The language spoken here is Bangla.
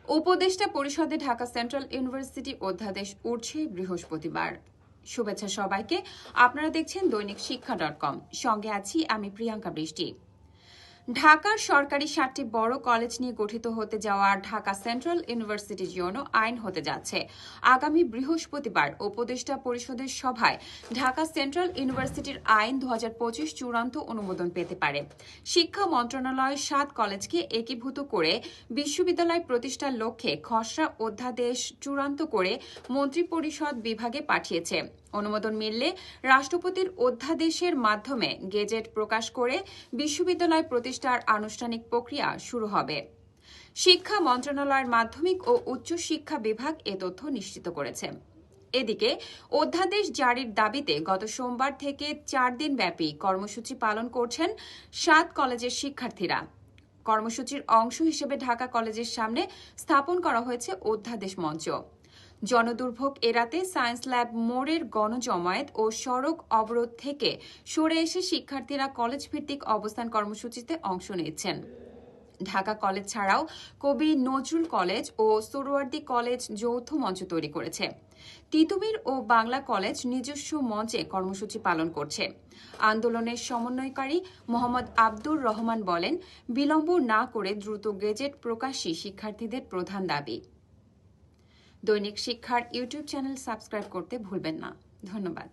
উপদেষ্টা পরিষদে ঢাকা সেন্ট্রাল ইউনিভার্সিটি অধ্যাদেশ উঠছে বৃহস্পতিবার। শুভেচ্ছা সবাইকে। আপনারা দেখছেন দৈনিক শিক্ষা.com। সঙ্গে আছি আমি প্রিয়াঙ্কা বৃষ্টি। ঢাকার সরকারি 7টি বড় কলেজ নিয়ে গঠিত হতে যাওয়া ঢাকা সেন্ট্রাল ইউনিভার্সিটির জন্য আইন হতে যাচ্ছে। আগামী বৃহস্পতিবার উপদেষ্টা পরিষদের সভায় ঢাকা সেন্ট্রাল ইউনিভার্সিটির আইন 2025 চূড়ান্ত অনুমোদন পেতে পারে। শিক্ষা মন্ত্রণালয় 7 কলেজকে একীভূত করে বিশ্ববিদ্যালয় প্রতিষ্ঠার লক্ষ্যে খসড়া অধ্যাদেশ চূড়ান্ত করে মন্ত্রিপরিষদ বিভাগে পাঠিয়েছে। অনুমোদন মিললে রাষ্ট্রপতির অধ্যাদেশের মাধ্যমে গেজেট প্রকাশ করে বিশ্ববিদ্যালয় প্রতিষ্ঠার আনুষ্ঠানিক প্রক্রিয়া শুরু হবে। শিক্ষা মন্ত্রণালয়ের মাধ্যমিক ও উচ্চ শিক্ষা বিভাগ এ তথ্য নিশ্চিত করেছে। এদিকে অধ্যাদেশ জারির দাবিতে গত সোমবার থেকে 4 দিন ব্যাপী কর্মসূচি পালন করছেন 7 কলেজের শিক্ষার্থীরা। কর্মসূচির অংশ হিসেবে ঢাকা কলেজের সামনে স্থাপন করা হয়েছে অধ্যাদেশ মঞ্চ। জনদুর্ভোগ এড়াতে সায়েন্স ল্যাব মোড়ের গণজমায়েত ও সড়ক অবরোধ থেকে সরে এসে শিক্ষার্থীরা কলেজ ভিত্তিক অবস্থান কর্মসূচিতে অংশ নিচ্ছেন। ঢাকা কলেজ ছাড়াও কবি নজরুল কলেজ ও সোহরাওয়ার্দী কলেজ যৌথ মঞ্চ তৈরি করেছে। তিতুমীর ও বাংলা কলেজ নিজস্ব মঞ্চে কর্মসূচি পালন করছে। আন্দোলনের সমন্বয়কারী মোহাম্মদ আব্দুর রহমান বলেন, বিলম্ব না করে দ্রুত গেজেট প্রকাশই শিক্ষার্থীদের প্রধান দাবি। দৈনিক শিক্ষার ইউটিউব চ্যানেল সাবস্ক্রাইব করতে ভুলবেন না। ধন্যবাদ।